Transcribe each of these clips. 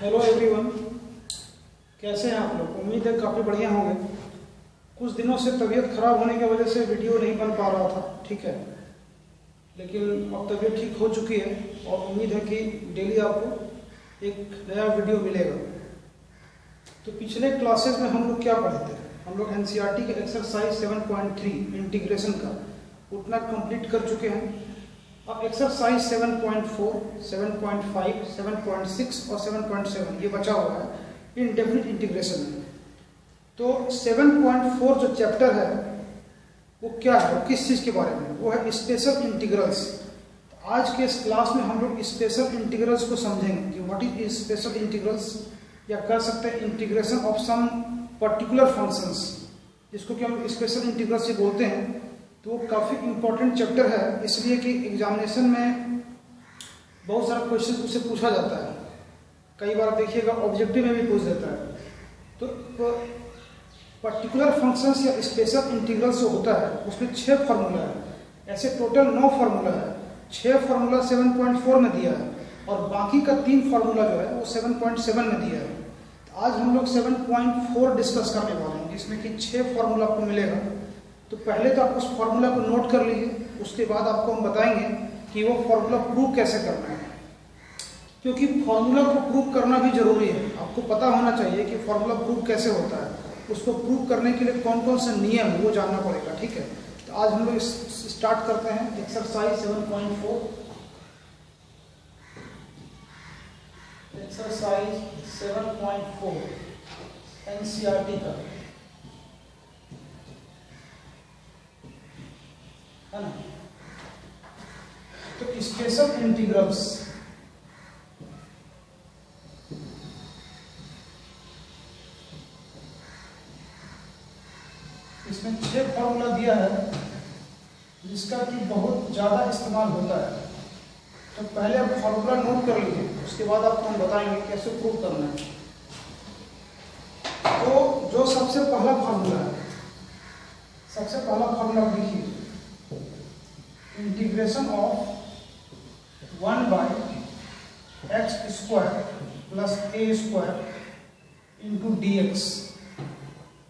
Hello everyone, कैसे हैं आप लोग। उम्मीद है काफ़ी बढ़िया होंगे। कुछ दिनों से तबीयत खराब होने की वजह से वीडियो नहीं बन पा रहा था, ठीक है, लेकिन अब तबीयत ठीक हो चुकी है और उम्मीद है कि डेली आपको एक नया वीडियो मिलेगा। तो पिछले क्लासेस में हम लोग क्या पढ़े थे, हम लोग एनसीईआरटी के एक्सरसाइज 7.3 इंटीग्रेशन का उतना कंप्लीट कर चुके हैं। अब एक्सरसाइज 7.4, 7.5, 7.6 और 7.7 ये बचा हुआ है इनडेफिनिट इंटीग्रेशन में। तो 7.4 जो चैप्टर है वो क्या है, वो किस चीज़ के बारे में, वो है स्पेशल इंटीग्रल्स। तो आज के इस क्लास में हम लोग स्पेशल इंटीग्रल्स को समझेंगे कि व्हाट इज स्पेशल इंटीग्रल्स, या कह सकते हैं integration of some particular functions, जिसको कि हम स्पेशल इंटीग्रल्स से बोलते हैं। तो वो काफ़ी इंपॉर्टेंट चैप्टर है, इसलिए कि एग्जामिनेशन में बहुत सारा क्वेश्चन उससे पूछा जाता है। कई बार देखिएगा ऑब्जेक्टिव में भी पूछ देता है। तो पर्टिकुलर फंक्शंस या स्पेशल इंटीग्रल्स जो होता है उसमें 6 फार्मूला है। ऐसे टोटल 9 फार्मूला है। 6 फार्मूला 7.4 में दिया है और बाकी का 3 फार्मूला जो है वो 7.7 में दिया है। तो आज हम लोग 7.4 डिस्कस करने वाले हैं, जिसमें कि 6 फार्मूला आपको मिलेगा। तो पहले तो आप उस फार्मूला को नोट कर लीजिए, उसके बाद आपको हम बताएंगे कि वो फार्मूला प्रूव कैसे करना है, क्योंकि फार्मूला को प्रूव करना भी जरूरी है। आपको पता होना चाहिए कि फार्मूला प्रूव कैसे होता है, उसको प्रूव करने के लिए कौन कौन से नियम है वो जानना पड़ेगा, ठीक है। तो आज हम लोग स्टार्ट करते हैं एक्सरसाइज 7.4। एक्सरसाइज 7.4 एनसीईआरटी का है ना। तो स्पेशल इंटीग्रल्स, इसमें 6 फार्मूला दिया है जिसका कि बहुत ज्यादा इस्तेमाल होता है। तो पहले आप फार्मूला नोट कर लीजिए, उसके बाद आपको हम बताएंगे कैसे प्रूव करना है। तो जो सबसे पहला फार्मूला है, सबसे पहला फार्मूला लिखिए, integration of 1/x² plus a² into dx।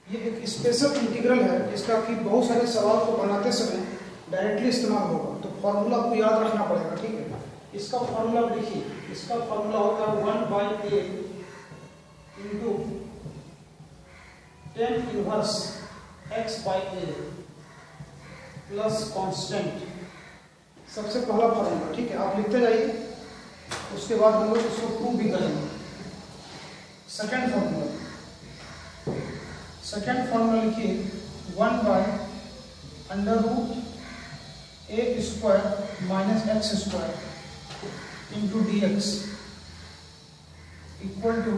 ये एक स्पेशल इंटीग्रल है जिसका कि बहुत सारे सवाल को बनाते समय डायरेक्टली इस्तेमाल होगा। तो फॉर्मूला आपको याद रखना पड़ेगा, ठीक है। इसका फॉर्मूला देखिए, इसका फॉर्मूला होता है 1/a into tan inverse x/a plus constant. सबसे पहला फॉर्मूला, ठीक है, आप लिखते जाइए, उसके बाद हम लोग इसको प्रूव भी करेंगे। सेकंड फॉर्मूला, सेकंड फॉर्मूला लिखिए 1/√a² minus x² into dx equal to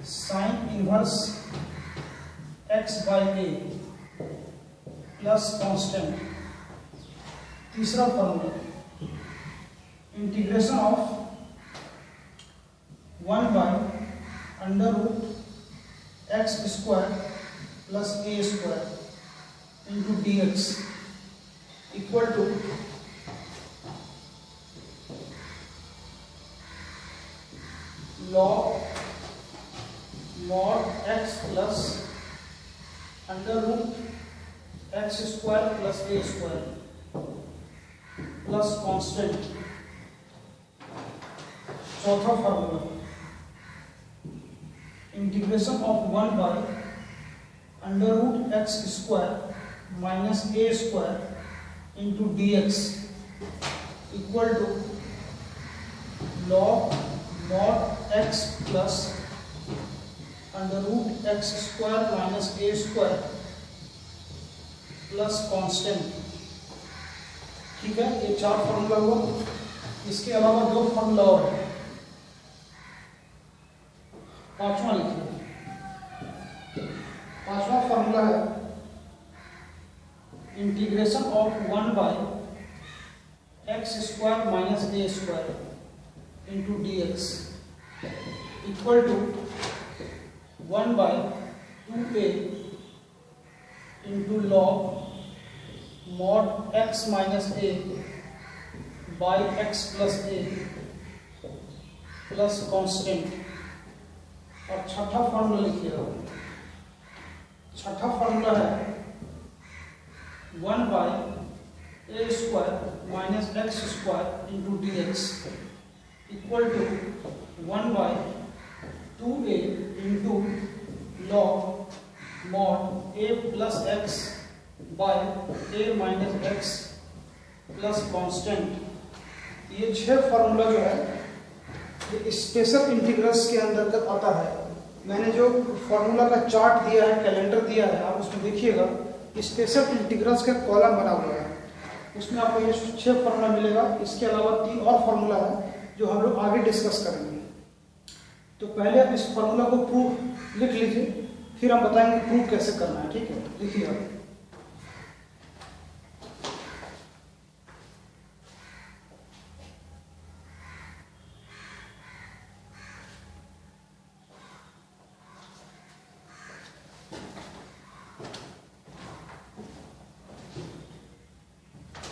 sine inverse x/a plus constant. तीसरा formula, integration of 1/√x² plus a² into dx equal to log mod x plus √x² plus a² plus constant. चौथा formula, integration of 1/√x² minus a² into dx equal to log mod x plus √x² minus a² plus constant. ठीक है, ये 4 formula हुआ। इसके अलावा 2 formula और है। पांचवा लिखिए, पांचवा फार्मूला है integration of 1/x² minus a² into dx equal to 1/2a into log mod x minus a by x plus a plus constant. और छठा फॉर्मूला लिखिएगा। छठा फॉर्मूला है 1/a² minus x² into dx equal to 1/2a into log mod a plus x by a minus x plus constant. ये 6 formula जो है ये special integrals के अंतर्गत आता है। मैंने जो फॉर्मूला का चार्ट दिया है, कैलेंडर दिया है, आप उसमें देखिएगा स्पेशल इंटीग्रल्स का कॉलम बना हुआ है, उसमें आपको ये 6 फॉर्मूला मिलेगा। इसके अलावा 3 और फॉर्मूला है जो हम लोग आगे डिस्कस करेंगे। तो पहले आप इस फॉर्मूला को प्रूफ लिख लीजिए, फिर हम बताएंगे प्रूफ कैसे करना है। ठीक है, लिखिए आप।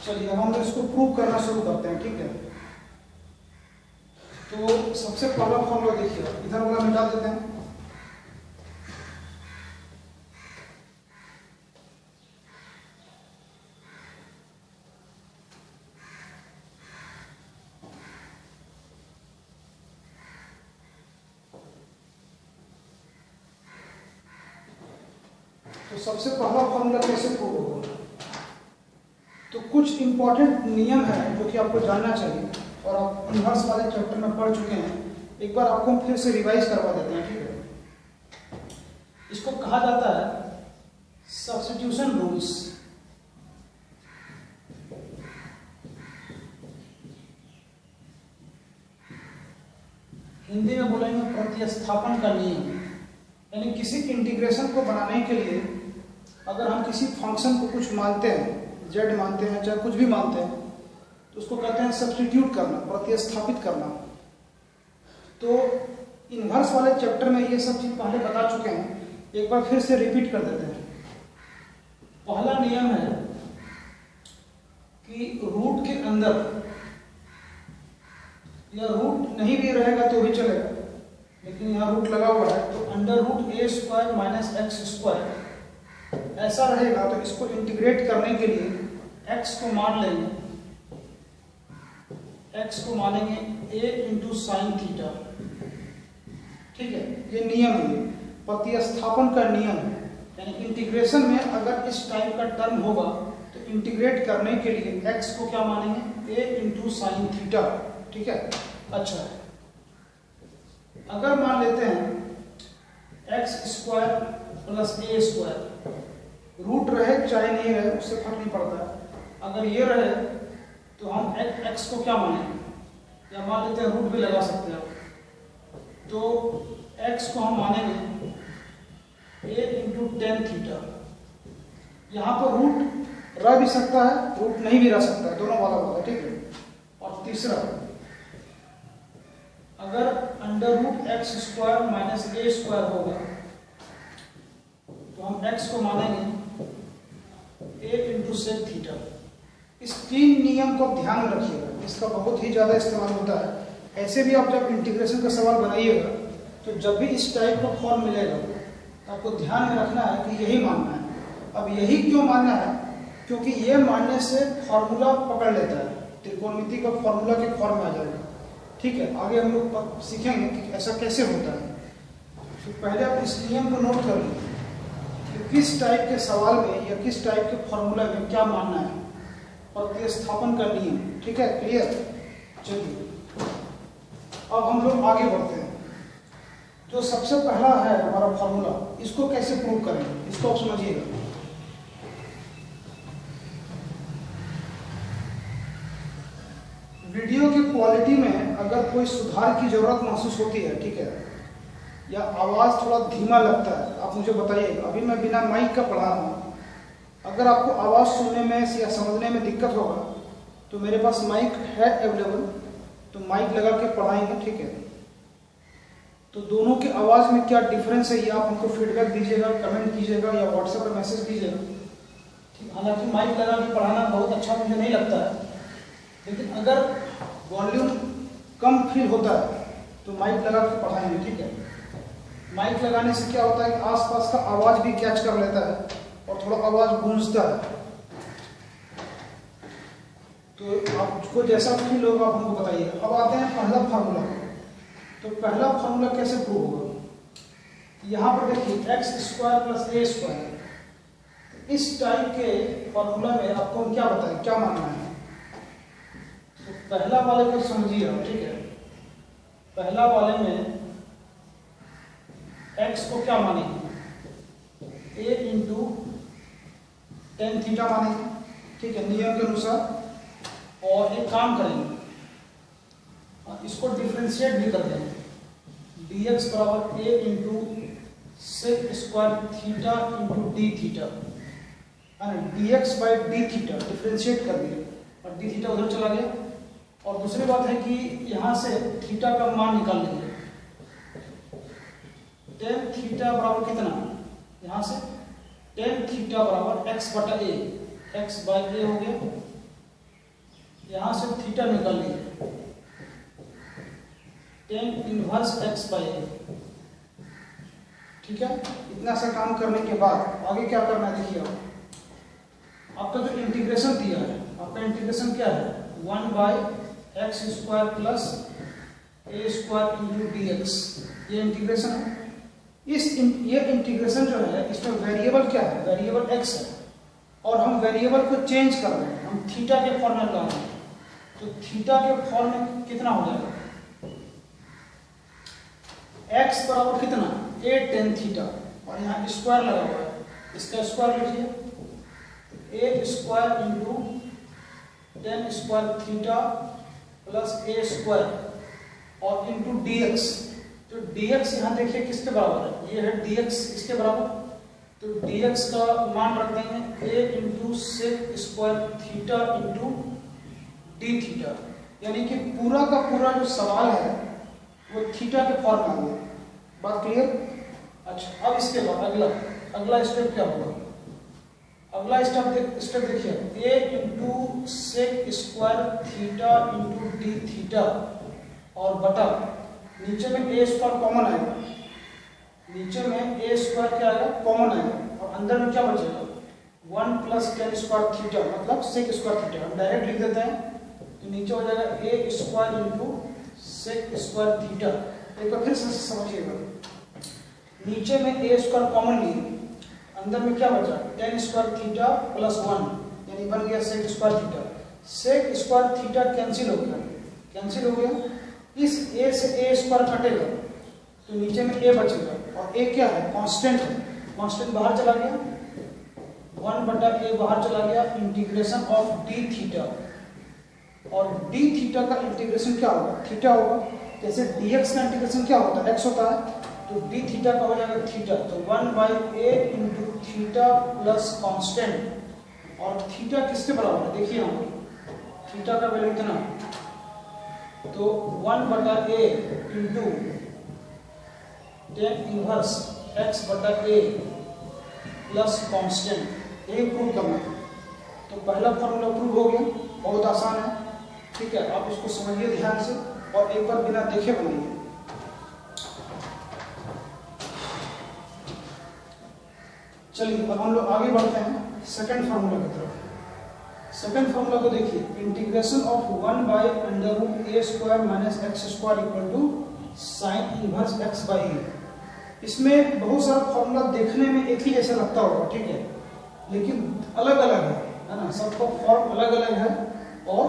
चलिए अब हम इसको प्रूव करना शुरू करते हैं। ठीक है, तो सबसे पहला फॉर्मूला देखिए, इधर वाला मिटा देते हैं। तो सबसे पहला फॉर्मूला कैसे प्रूव होगा, तो कुछ इंपॉर्टेंट नियम है जो कि आपको जानना चाहिए, और आप इन्वर्स वाले चैप्टर में पढ़ चुके हैं। एक बार आपको हम फिर से रिवाइज करवा देते हैं। ठीक है, इसको कहा जाता है सब्स्टिट्यूशन रूल्स। हिंदी में बोलेंगे प्रतिस्थापन का नियम। यानी किसी इंटीग्रेशन को बनाने के लिए अगर हम किसी फंक्शन को कुछ मानते हैं, z मानते हैं, चाहे कुछ भी मानते हैं, तो उसको कहते हैं सब्स्टिट्यूट करना, प्रतिस्थापित करना। तो इन्वर्स वाले चैप्टर में ये सब चीज पहले बता चुके हैं, एक बार फिर से रिपीट कर देते हैं। पहला नियम है कि रूट के अंदर, या रूट नहीं भी रहेगा तो भी चलेगा, लेकिन यहाँ रूट लगा हुआ है, तो √a² माइनस x² ऐसा रहेगा। तो इसको इंटीग्रेट करने के लिए x को मान लेंगे, x को मानेंगे a इंटू साइन थीटा। ठीक है, ये नियम है, प्रतिस्थापन का नियम है। यानी इंटीग्रेशन में अगर इस टाइप का टर्म होगा तो इंटीग्रेट करने के लिए x को क्या मानेंगे, a इंटू साइन थीटा। ठीक है, अच्छा, अगर मान लेते हैं x² प्लस a², रूट रहे चाहे नहीं रहे उससे फर्क नहीं पड़ता है। अगर ये रहे तो हम x को क्या मानेंगे, या मान लेते हैं रूट भी लगा सकते हैं आप, तो x को हम मानेंगे a इंटू टेन थीटा। यहाँ पर रूट रह भी सकता है, रूट नहीं भी रह सकता है, दोनों वाला होगा। ठीक है, और तीसरा, अगर √x² माइनस a² होगा तो हम x को मानेंगे a इंटू सेक थीटा। इस 3 नियम को ध्यान में रखिएगा, इसका बहुत ही ज्यादा इस्तेमाल होता है। ऐसे भी आप जब इंटीग्रेशन का सवाल बनाइएगा तो जब भी इस टाइप का फॉर्म मिलेगा तो आपको ध्यान में रखना है कि यही मानना है। अब यही क्यों मानना है, क्योंकि ये मानने से फॉर्मूला पकड़ लेता है, त्रिकोणमिति का फॉर्मूला के फॉर्म में आ जाएगा। ठीक है, आगे हम लोग सीखेंगे कि ऐसा कैसे होता है। तो पहले आप इस नियम को नोट कर लीजिए कि किस टाइप के सवाल में या किस टाइप के फॉर्मूला में क्या मानना है, प्रतिस्थापन का नियम। ठीक है, क्लियर। चलिए अब हम लोग आगे बढ़ते हैं। जो सबसे पहला है हमारा फॉर्मूला, इसको कैसे प्रूव करेंगे, इसको आप समझिएगा। वीडियो की क्वालिटी में अगर कोई सुधार की जरूरत महसूस होती है, ठीक है, या आवाज़ थोड़ा धीमा लगता है, आप मुझे बताइएगा। अभी मैं बिना माइक का पढ़ा रहा हूँ, अगर आपको आवाज़ सुनने में या समझने में दिक्कत होगा तो मेरे पास माइक है अवेलेबल, तो माइक लगा के पढ़ाएंगे। ठीक है, तो दोनों की आवाज़ में क्या डिफरेंस है ये आप हमको फीडबैक दीजिएगा, कमेंट कीजिएगा या व्हाट्सएप पर मैसेज कीजिएगा। ठीक, हालांकि माइक लगा के पढ़ाना बहुत अच्छा मुझे नहीं लगता है, लेकिन अगर वॉल्यूम कम फील होता है तो माइक लगा के पढ़ाएंगे, ठीक है। माइक लगाने से क्या होता है कि आसपास का आवाज भी कैच कर लेता है और थोड़ा आवाज गूंजता है, तो आपको जैसा फील होगा आप हमको बताइएगा। अब आते हैं पहला फार्मूला। तो पहला फार्मूला कैसे प्रूव होगा? यहाँ पर देखिए x square plus A square, इस टाइप के फार्मूला में आपको हम क्या बताएं, क्या मानना है। तो पहला वाले को समझिए आप, ठीक है। पहला वाले में x को क्या मानेंगे, a इंटू टेन थीटा मानेंगे, ठीक है, नियम के अनुसार। और एक काम करेंगे, इसको डिफ्रेंशिएट भी कर देंगे, dx बराबर a into sec square theta into D theta, dx by d theta differentiate कर दिया और डी थीटा उधर चला गया। और दूसरी बात है कि यहां से थीटा का मान निकाल लेंगे, टेन थीटा बराबर कितना, यहां से टेन थीटा बराबर एक्स बटा ए, एक्स बाई ए हो गया। यहां से थीटा निकाल लीजिए, टेन इनवर्स एक्स बाई ए, ठीक है। इतना सा काम करने के बाद आगे क्या करना है देखिए। आपका जो इंटीग्रेशन दिया है, आपका इंटीग्रेशन क्या है, 1 by x square plus A square into D x, ये इंटीग्रेशन है। ये इंटीग्रेशन जो है इसमें वेरिएबल क्या है, वेरिएबल एक्स है, और हम वेरिएबल को चेंज कर रहे हैं, हम थीटा के फॉर्म में ला रहे हैं। तो थीटा के फॉर्म में कितना हो जाएगा, एक्स बराबर कितना, ए टेन थीटा, और यहाँ स्क्वायर लगा हुआ है, इसका स्क्वायर लिखिए, A square into tan square theta plus A square और इंटू डी एक्स। तो डी एक्स यहाँ देखिए किसके बराबर है, ये है डी एक्स इसके बराबर। तो डी एक्स का मान रख देंगे A into sec square theta into D theta, यानी कि पूरा का पूरा जो सवाल है वो थीटा के फॉर्म में आ गया। बात क्लियर? अच्छा, अब इसके बाद अगला स्टेप क्या होगा, अगला स्टेप देखिए, A into sec square theta into D theta और बटा नीचे में ए स्क्वायर कॉमन आएगा, नीचे में ए स्क्वायर क्या आएगा, कॉमन आएगा, और अंदर में क्या बचेगा, 1 प्लस टेन स्क्वायर थीटा मतलब सेक स्क्वायर थीटा, हम डायरेक्ट लिख देते हैं। तो नीचे हो जाएगा A square into sec square theta. एक बार फिर से समझिएगा, नीचे में ए स्क्वायर कॉमन लिए, अंदर में क्या बचा, टेन स्क्वायर थीटा प्लस 1, यानी बन गया sec square theta. Sec square theta cancel हो गया, इस ए से ए स्क्वायर कटेगा तो नीचे में ए बचेगा, और ए क्या है, कांस्टेंट है, कांस्टेंट बाहर चला गया, 1 बटा ए बाहर चला गया, इंटीग्रेशन ऑफ डी थीटा, और डी थीटा का इंटीग्रेशन क्या होगा, थीटा होगा। जैसे dx का इंटीग्रेशन क्या होता है, x होता है, तो डी थीटा का हो जाएगा थीटा, तो 1 by A into theta plus constant, और थीटा किसके बराबर है, देखिए हम थीटा का वैल्यू कितना, तो 1 बटा ए इंटू टेन इनवर्स एक्स बटा ए प्लस कांस्टेंट, यही प्रूव करना है। तो पहला फॉर्मूला प्रूव हो गया, बहुत आसान है, ठीक है। आप इसको समझिए ध्यान से और एक बार बिना देखे बनाइए। चलिए अब हम लोग आगे बढ़ते हैं सेकंड फार्मूला की तरफ। सेकंड फार्मूला को देखिए, integration of 1 by under root A square minus X square equal to sine inverse X by A. इसमें बहुत सारा फार्मूला देखने में एक ही जैसा लगता होगा, ठीक है, लेकिन अलग अलग है ना, सबका फॉर्म अलग अलग है और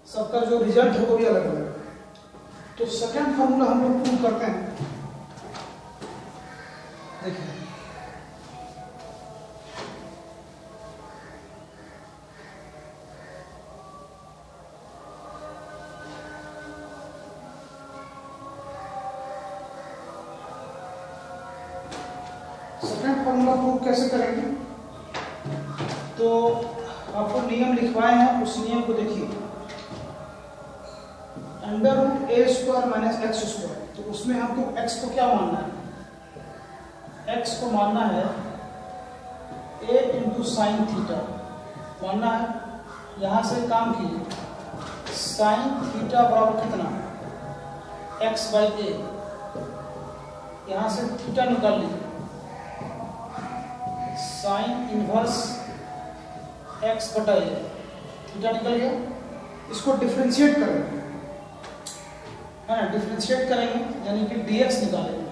सबका जो रिजल्ट है वो भी अलग अलग है। तो सेकंड फार्मूला हम लोग प्रूव करते हैं, देखिए सेकंड फार्मूला प्रूव कैसे करेंगे। तो आपको नियम लिखवाए हैं, उस नियम को देखिए, under root A square minus X square, तो उसमें हमको x को क्या मानना है, x को मानना है a इंटू साइन थीटा मानना है। यहां से काम कीजिए, साइन थीटा बराबर कितना, एक्स बाई ए, यहाँ से थीटा निकाल लीजिए, साइन इनवर्स एक्स बटा ए, थीटा निकल गया। इसको डिफ्रेंशिएट करेंगे, है ना, डिफ्रेंशिएट करेंगे यानी कि dx निकालेंगे,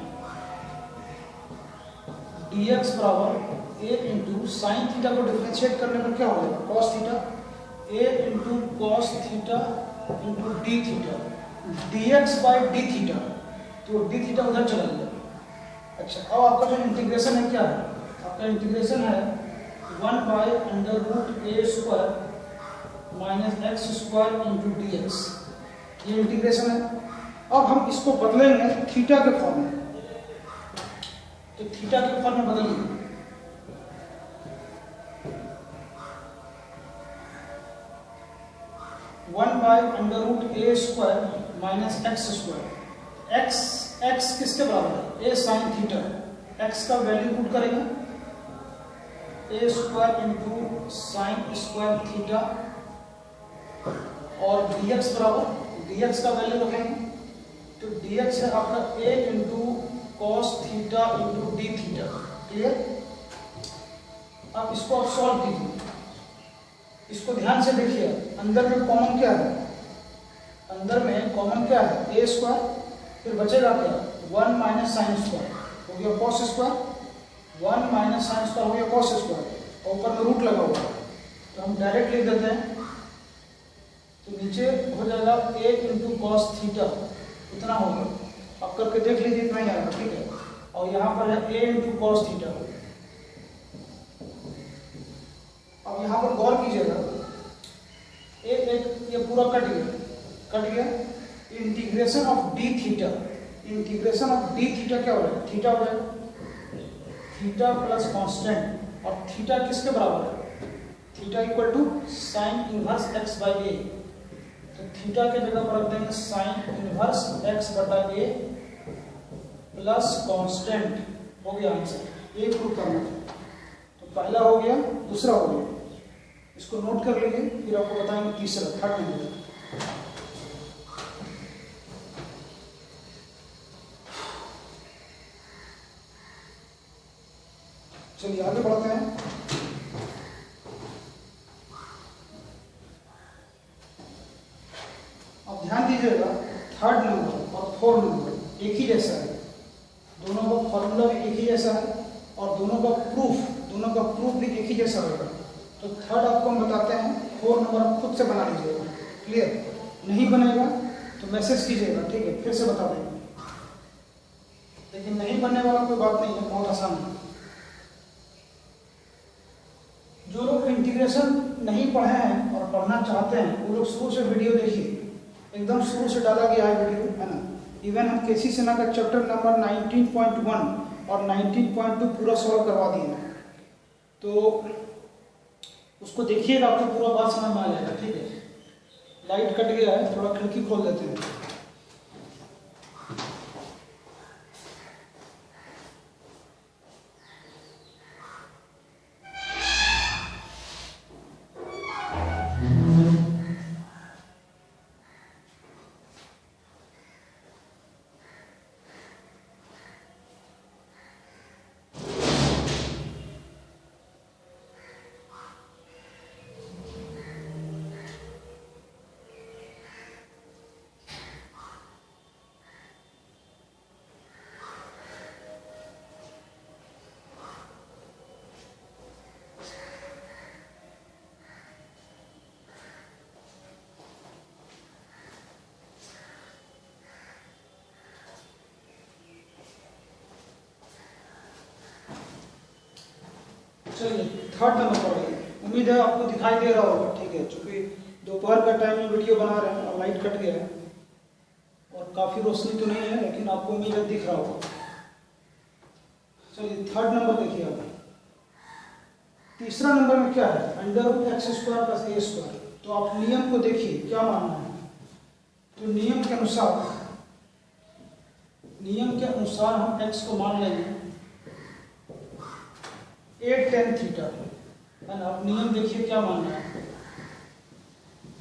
dx बराबर a इंटू साइन थीटा को डिफ्रेंशिएट करने पर क्या हो जाएगा, cos theta, a into cos theta into D theta, dx by d theta, तो डी थीटा उधर चला गया। अच्छा, अब आपका जो इंटीग्रेशन है क्या है, आपका इंटीग्रेशन है 1/√a² minus X square into D x, ये इंटीग्रेशन है। अब हम इसको बदलेंगे थीटा के फॉर्म में, तो थीटा के फॉर्म में बदलिए, one by √a² minus X square, x किसके बराबर है, a साइन थीटा, एक्स का वैल्यू पुट करेंगे a² into sine square theta, और dx बराबर, dx का वैल्यू रखेंगे, तो dx है आपका a into cos theta into D theta, clear. अब इसको आप सॉल्व कीजिए, इसको ध्यान से देखिए, अंदर में कॉमन क्या है, अंदर में कॉमन क्या है, a स्क्वायर, फिर बचेगा क्या, 1 माइनस साइन स्क्वायर हो गया cos square, 1 minus sine square हो गया कॉस स्क्वायर, और ऊपर में रूट लगा हुआ है, तो हम डायरेक्ट लिख देते हैं, तो नीचे हो जाएगा a इंटू कॉस थीटा, इतना होगा, आप करके देख लीजिए, इतना ही आएगा, ठीक है। और यहाँ पर है a इंटू कॉस थीटा। अब यहाँ पर गौर कीजिएगा, एक ये पूरा कट गया, integration of D theta, integration of D theta क्या हो जाएगा, थीटा हो जाएगा, थीटा प्लस कांस्टेंट, और थीटा किसके बराबर है, theta equal to sine inverse X by A, तो थीटा के जगह पर रख देंगे साइन इनवर्स एक्स बटा ए प्लस कांस्टेंट, हो गया आंसर, ये प्रूव करना था। तो पहला हो गया, दूसरा हो गया, इसको नोट कर लीजिए, फिर आपको बताएंगे तीसरा, थर्ड नंबर। चलिए आगे बढ़ते हैं। अब ध्यान दीजिएगा, थर्ड नंबर और फोर्थ नंबर एक ही जैसा है, दोनों का फॉर्मूला भी एक ही जैसा है, और दोनों का प्रूफ भी एक ही जैसा होगा। तो थर्ड आपको हम बताते हैं, फोर्थ नंबर आप खुद से बना लीजिएगा, क्लियर, नहीं बनेगा तो मैसेज कीजिएगा, ठीक है, फिर से बता देंगे, लेकिन नहीं बनने वाला कोई बात नहीं है, बहुत आसान है। जो लोग इंटीग्रेशन नहीं पढ़े हैं और पढ़ना चाहते हैं, वो लोग शुरू से वीडियो देखिए, एकदम शुरू से डाला गया है वीडियो, है ना। इवन हम केसी सिन्हा का चैप्टर नंबर 19.1 और 19.2 पूरा सॉल्व करवा दिए हैं, तो उसको देखिएगा, आपको पूरा बात समझ में आ जाएगा, ठीक है। लाइट कट गया है, थोड़ा खिड़की खोल देते हैं। चलिए थर्ड नंबर पर आइए, उम्मीद है आपको दिखाई दे रहा होगा, ठीक है, चूंकि दोपहर का टाइम में वीडियो बना रहे हैं और लाइट कट गया है और काफ़ी रोशनी तो नहीं है, लेकिन आपको उम्मीद है दिख रहा होगा। चलिए थर्ड नंबर देखिए आप, तीसरा नंबर में क्या है, √x² प्लस a²। तो आप नियम को देखिए क्या मानना है, तो नियम के अनुसार हम x को मान लेंगे 8 tan थीटा, है ना। अब नियम देखिए क्या मानना है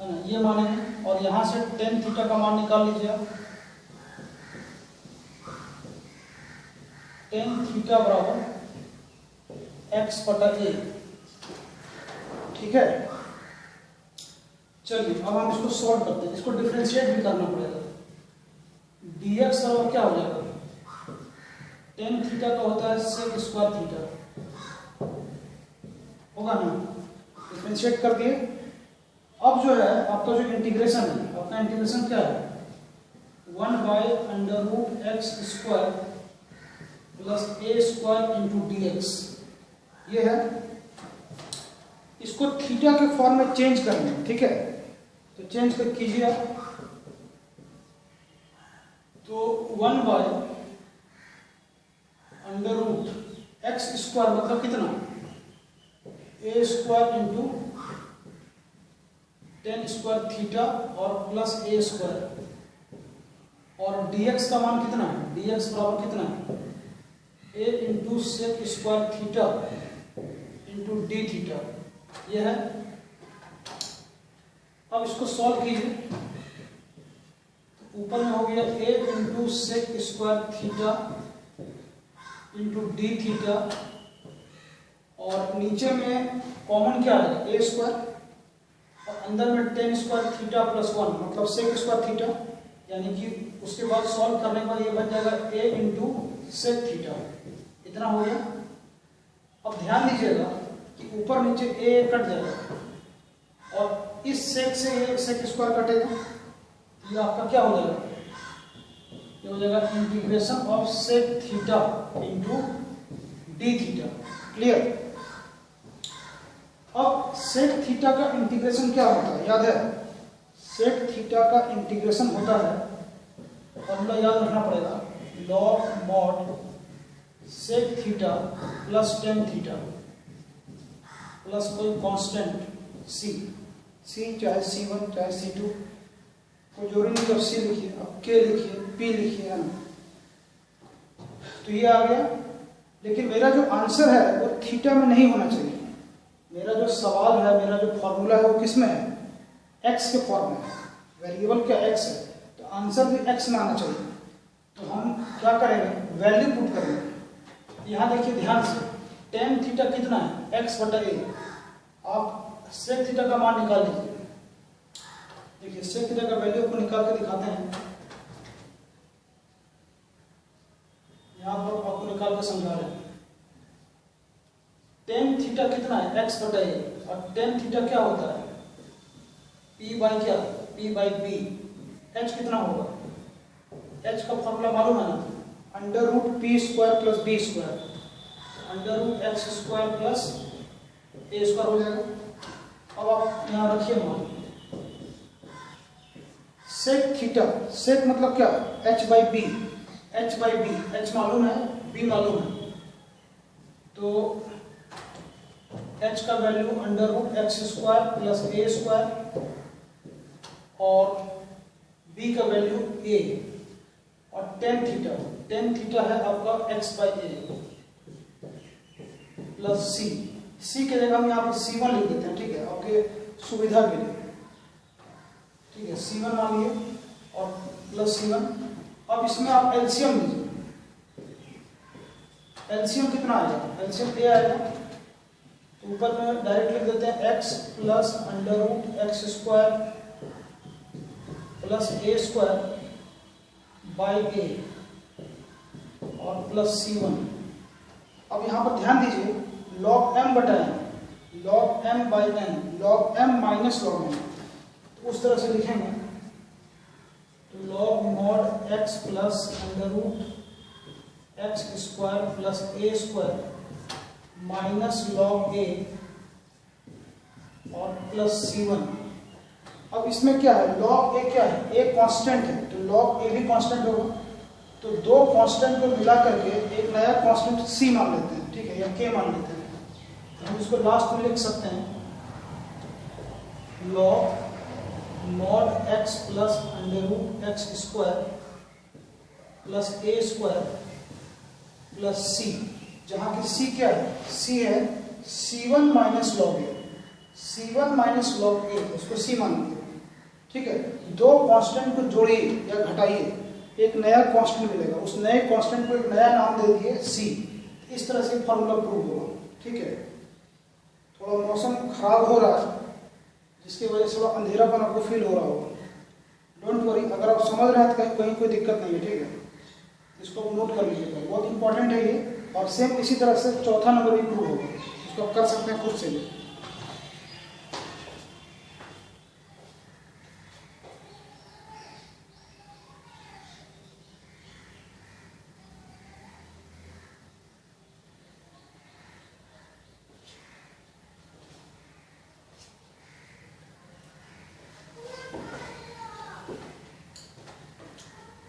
ना, ये मानेंगे, और यहाँ से tan थीटा का मान निकाल लीजिए आप, टेन थीटा बराबर एक्स बटा ए। ठीक है, चलिए अब हम इसको सॉल्व करते हैं, इसको डिफरेंशिएट भी करना पड़ेगा। dx बराबर क्या हो जाएगा, टेन थीटा का होता है सेक स्क्वायर थीटा, होगा ना, डिफरेंशिएट कर दिए। अब जो है आपका जो इंटीग्रेशन है, अपना इंटीग्रेशन क्या है, 1/√x square plus A square into dx, ये है। इसको थीटा के फॉर्म में चेंज करना है, ठीक है, तो चेंज कर कीजिए आप। तो 1/√x स्क्वायर मतलब कितना, A square into tan square theta और प्लस ए स्क्वायर, और dx का मान कितना है, dx बराबर कितना है, A into sec square theta into D theta, ये है। अब इसको सॉल्व कीजिए, ऊपर में हो गया A into sec square theta into D theta, और नीचे में कॉमन क्या है, ए स्क्वायर, और अंदर में टेन स्क्वायर थीटा प्लस 1 मतलब सेक स्क्वायर थीटा, यानी कि उसके बाद सॉल्व करने के बाद ये बन जाएगा ए इंटू सेक थीटा, इतना हो गया। अब ध्यान दीजिएगा कि ऊपर नीचे ए कट जाएगा, और इस सेक से ये सेक स्क्वायर कटेगा, ये आपका क्या हो जाएगा, ये हो जाएगा integration of sec theta into D theta. Clear. अब सेक थीटा का इंटीग्रेशन क्या होता है, याद है, सेक थीटा का इंटीग्रेशन होता है, फॉर्मूला याद रखना पड़ेगा, log mod sec theta plus tan theta plus कोई कांस्टेंट सी, चाहे C1 चाहे C2, कोई जरूरी नहीं कब C लिखिए, अब K लिखिए, P लिखिए, है ना। तो ये आ गया, लेकिन मेरा जो आंसर है वो थीटा में नहीं होना चाहिए। मेरा जो सवाल है, मेरा जो फॉर्मूला है वो किस में है, x के फॉर्म में है, वेरिएबल क्या x है, तो आंसर भी x में आना चाहिए। तो हम क्या करेंगे, वैल्यू पुट करेंगे। यहाँ देखिए ध्यान से, टेन थीटा कितना है, x बटा ए, आप सेक थीटा का मान निकाल लीजिए। देखिए सेक थीटा का वैल्यू को निकाल के दिखाते हैं, यहाँ पर आपको निकाल के समझा रहे हैं। टेन थीटा कितना है, x बटा ए, और टेन थीटा क्या होता है, p बाई क्या, p बाई बी। h कितना होगा, h का फॉर्मूला मालूम है ना, √p square plus B square, √x square plus A square हो जाएगा। अब आप यहाँ रखिए मान, सेक थीटा, सेक मतलब क्या, h बाई बी, h मालूम है, b मालूम है, तो h का value √x square plus A square, और b का वैल्यू a, और टेन थीटा है आपका x by A plus c के जगह हम यहाँ पर C1 लिख देते हैं, ठीक है, आपके सुविधा के लिए, ठीक है, C1 मान लिए और प्लस C1। अब इसमें आप एलसीएम लीजिए, एलसीएम कितना आएगा, एलसीएम a आएगा, तो ऊपर में डायरेक्ट लिख देते हैं x plus √x square plus A square by A और प्लस C1। अब यहाँ पर ध्यान दीजिए, log m बटा n, log m by n, log m minus log m, तो उस तरह से लिखेंगे, तो log mod x plus √x square plus A square minus log a और प्लस C1। अब इसमें क्या है, log a क्या है, a कांस्टेंट है, तो log a भी कांस्टेंट होगा, तो दो कांस्टेंट को मिला करके एक नया कांस्टेंट c मान लेते हैं, ठीक है, या k मान लेते हैं। हम इसको लास्ट में लिख सकते हैं, log mod x plus √x square plus A square plus c, जहाँ की c क्या है, c है C1 minus log a, C1 minus log a, उसको c मान लीजिए, ठीक है। दो कांस्टेंट को जोड़िए या घटाइए, एक नया कांस्टेंट मिलेगा, उस नए कांस्टेंट को एक नया नाम दे दिए सी। इस तरह से फॉर्मूला प्रूव होगा। ठीक है, थोड़ा मौसम खराब हो रहा है जिसकी वजह से थोड़ा अंधेरापन आपको फील हो रहा होगा। डोंट वरी, अगर आप समझ रहे हैं तो कहीं कोई दिक्कत नहीं है। ठीक है, इसको आप नोट कर लीजिएगा, बहुत इंपॉर्टेंट है ये। और सेम इसी तरह से चौथा नंबर भी प्रूव होगा, इसको आप कर सकते हैं खुद से भी।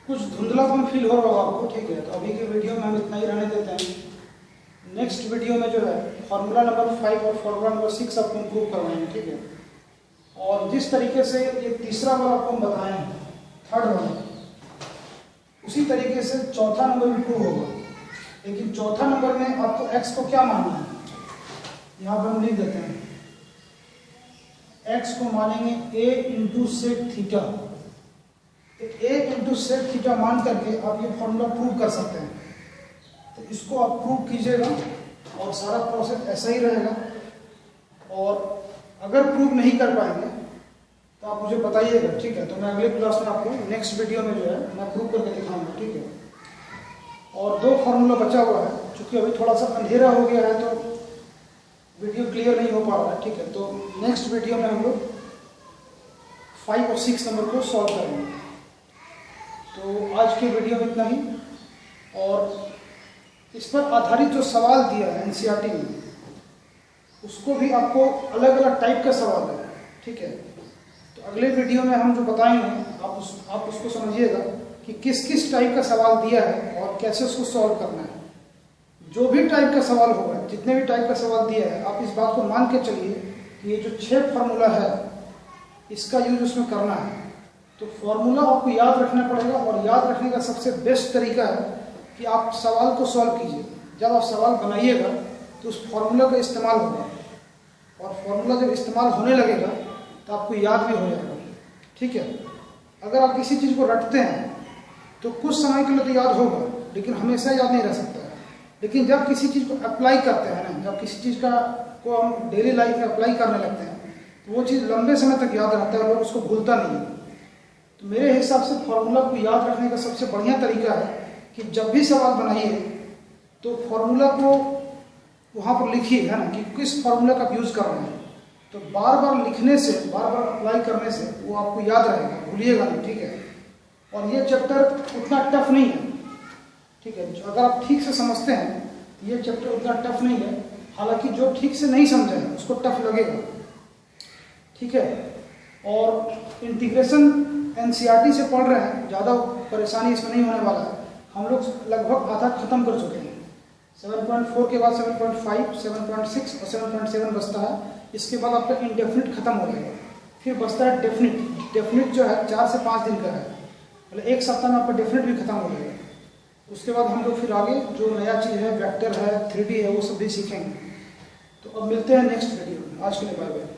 कुछ धुंधलापन फील हो रहा होगा आपको। ठीक है, तो अभी के वीडियो में हम इतना ही रहने देते हैं। नेक्स्ट वीडियो में जो है फॉर्मूला नंबर 5 और फॉर्मूला नंबर 6 आपको इम्प्रूव करवाएंगे। ठीक है, और जिस तरीके से ये तीसरा वाला आपको हम बताए हैं, थर्ड वाला, उसी तरीके से चौथा नंबर इम्प्रूव होगा। लेकिन चौथा नंबर में आपको एक्स को क्या मानना है, यहाँ पर हम लिख देते हैं। एक्स को मानेंगे a into sec theta. a into sec theta मान करके आप ये फॉर्मूला प्रूव कर सकते हैं। तो इसको आप प्रूव कीजिएगा और सारा प्रोसेस ऐसा ही रहेगा। और अगर प्रूव नहीं कर पाएंगे तो आप मुझे बताइएगा। ठीक है, तो मैं अगले क्लास में आपको नेक्स्ट वीडियो में जो है मैं प्रूव करके दिखाऊंगा। ठीक है, और 2 फार्मूला बचा हुआ है, क्योंकि अभी थोड़ा सा अंधेरा हो गया है तो वीडियो क्लियर नहीं हो पा रहा है। ठीक है, तो नेक्स्ट वीडियो में हम लोग 5 और 6 नंबर को सॉल्व करेंगे। तो आज के वीडियो में इतना ही। और इस पर आधारित जो सवाल दिया है एनसीईआरटी में, उसको भी आपको अलग अलग टाइप का सवाल है। ठीक है, तो अगले वीडियो में हम जो बताएंगे आप उसको समझिएगा कि किस किस टाइप का सवाल दिया है और कैसे उसको सॉल्व करना है। जो भी टाइप का सवाल होगा, जितने भी टाइप का सवाल दिया है, आप इस बात को मान के चलिए कि ये जो 6 फार्मूला है इसका यूज उसमें करना है। तो फॉर्मूला आपको याद रखना पड़ेगा, और याद रखने का सबसे बेस्ट तरीका है कि आप सवाल को सॉल्व कीजिए। जब आप सवाल बनाइएगा तो उस फॉर्मूला का इस्तेमाल होगा, और फॉर्मूला जब इस्तेमाल होने लगेगा तो आपको याद भी हो जाएगा। ठीक है, अगर आप किसी चीज़ को रटते हैं तो कुछ समय के लिए तो याद होगा, लेकिन हमेशा याद नहीं रह सकता है। लेकिन जब किसी चीज़ को अप्लाई करते हैं ना, जब किसी चीज़ को हम डेली लाइफ में अप्लाई करने लगते हैं तो वो चीज़ लंबे समय तक याद रहता है और उसको भूलता नहीं है। तो मेरे हिसाब से फॉर्मूला को याद रखने का सबसे बढ़िया तरीका है कि जब भी सवाल बनाइए तो फॉर्मूला को वहाँ पर लिखिए, है ना, कि किस फॉर्मूला का यूज़ करना है। तो बार बार लिखने से, बार बार अप्लाई करने से वो आपको याद रहेगा, भूलिएगा नहीं। ठीक है, और ये चैप्टर उतना टफ नहीं है। ठीक है, अगर आप ठीक से समझते हैं तो ये चैप्टर उतना टफ नहीं है। हालांकि जो ठीक से नहीं समझे हैं उसको टफ लगेगा। ठीक है, और इंटीग्रेशन एनसीईआरटी से पढ़ रहे हैं, ज़्यादा परेशानी इसमें नहीं होने वाला है। हम लोग लगभग आधा खत्म कर चुके हैं। 7.4 के बाद 7.5, 7.6 और 7.7 बचता है। इसके बाद आपका इंडेफिनिट खत्म हो जाएगा। फिर बचता है डेफिनिट। डेफिनिट जो है 4 से 5 दिन का है, मतलब 1 सप्ताह में आपका डेफिनिट भी खत्म हो जाएगा। उसके बाद हम लोग फिर आगे जो नया चीज़ है, वेक्टर है, 3D है, वो सब भी सीखेंगे। तो अब मिलते हैं नेक्स्ट वीडियो में। आज के लिए बाय बाय।